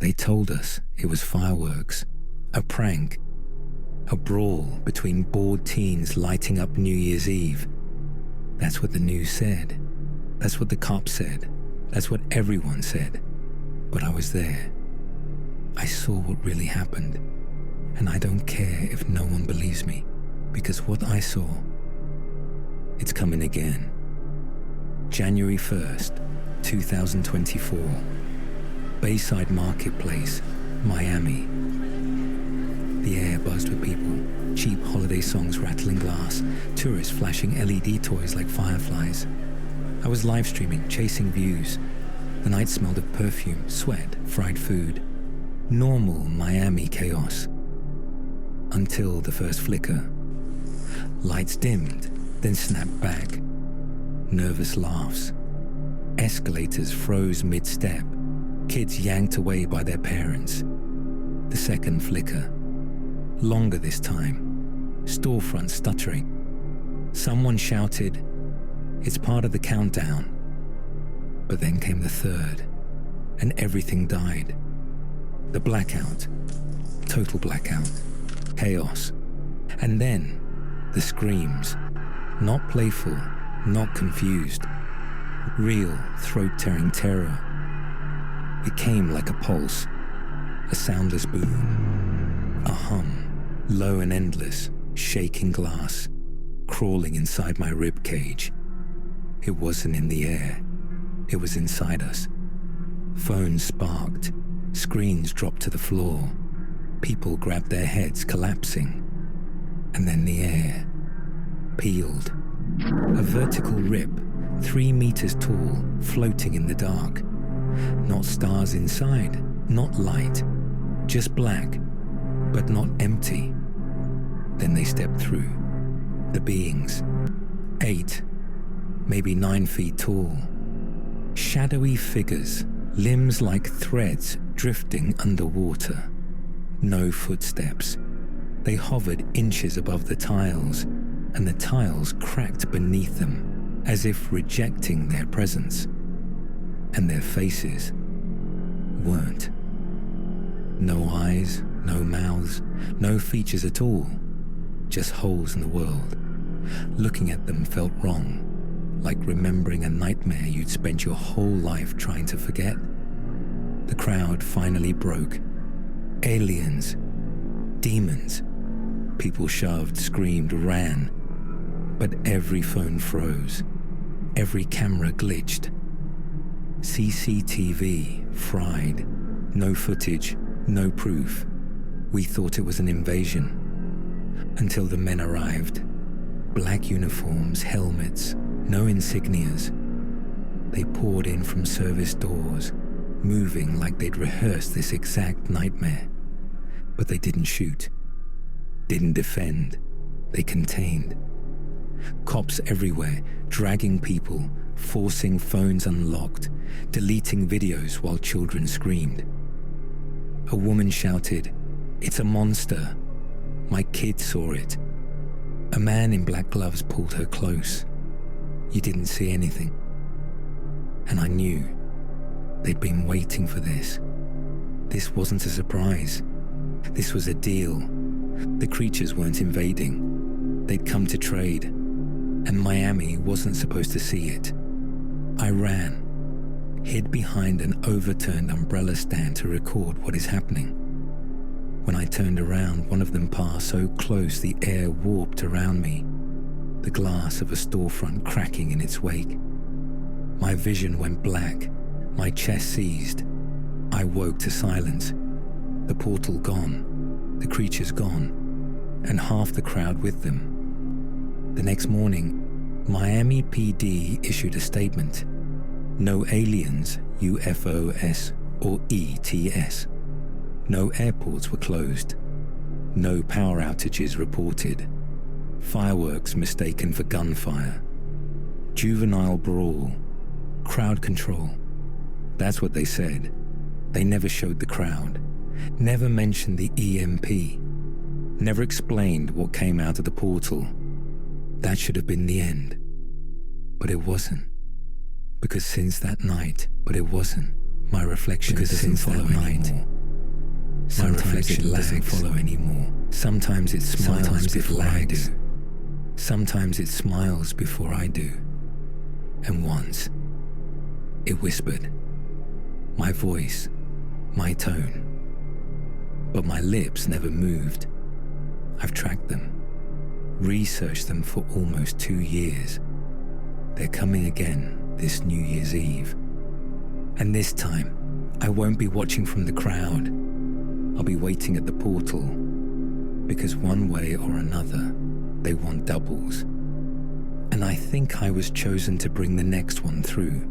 They told us it was fireworks, a prank, a brawl between bored teens lighting up New Year's Eve. That's what the news said. That's what the cops said. That's what everyone said. But I was there. I saw what really happened. And I don't care if no one believes me, because what I saw, it's coming again. January 1st, 2024. Bayside Marketplace, Miami. The air buzzed with people, cheap holiday songs rattling glass, tourists flashing LED toys like fireflies. I was live streaming, chasing views. The night smelled of perfume, sweat, fried food. Normal Miami chaos. Until the first flicker. Lights dimmed, then snapped back. Nervous laughs. Escalators froze mid-step. Kids yanked away by their parents. The second flicker. Longer this time. Storefront stuttering. Someone shouted, "It's part of the countdown." But then came the third, and everything died. The blackout. Total blackout. Chaos. And then, the screams. Not playful, not confused. Real, throat-tearing terror. It came like a pulse. A soundless boom. A hum, low and endless, shaking glass, crawling inside my rib cage. It wasn't in the air. It was inside us. Phones sparked. Screens dropped to the floor. People grabbed their heads, collapsing. And then the air peeled. A vertical rip, 3 meters tall, floating in the dark. Not stars inside, not light, just black, but not empty. Then they stepped through. The beings, 8, maybe 9 feet tall. Shadowy figures, limbs like threads drifting underwater. No footsteps. They hovered inches above the tiles, and the tiles cracked beneath them, as if rejecting their presence. And their faces weren't. No eyes, no mouths, no features at all. Just holes in the world. Looking at them felt wrong, like remembering a nightmare you'd spent your whole life trying to forget. The crowd finally broke. Aliens. Demons. People shoved, screamed, ran. But every phone froze. Every camera glitched. CCTV fried. No footage, no proof. We thought it was an invasion. Until the men arrived. Black uniforms, helmets, no insignias. They poured in from service doors, moving like they'd rehearsed this exact nightmare. But they didn't shoot. Didn't defend. They contained. Cops everywhere, dragging people, forcing phones unlocked, deleting videos while children screamed. A woman shouted, "It's a monster." My kid saw it. A man in black gloves pulled her close. You didn't see anything. And I knew they'd been waiting for this. This wasn't a surprise. This was a deal. The creatures weren't invading. They'd come to trade. And Miami wasn't supposed to see it. I ran, hid behind an overturned umbrella stand to record what is happening. When I turned around, one of them passed so close the air warped around me, the glass of a storefront cracking in its wake. My vision went black, my chest seized. I woke to silence. The portal gone, the creatures gone, and half the crowd with them. The next morning, Miami PD issued a statement. No aliens, UFOs, or ETS. No airports were closed. No power outages reported. Fireworks mistaken for gunfire. Juvenile brawl. Crowd control. That's what they said. They never showed the crowd. Never mentioned the EMP. Never explained what came out of the portal. That should have been the end. But it wasn't. Because since that night, My reflection doesn't follow anymore. Sometimes it doesn't follow anymore. Sometimes it smiles before I do. Sometimes it smiles before I do. And once, it whispered. My voice, my tone. But my lips never moved. I've tracked them, researched them for almost 2 years. They're coming again this New Year's Eve. And this time, I won't be watching from the crowd. I'll be waiting at the portal, because one way or another, they want doubles. And I think I was chosen to bring the next one through.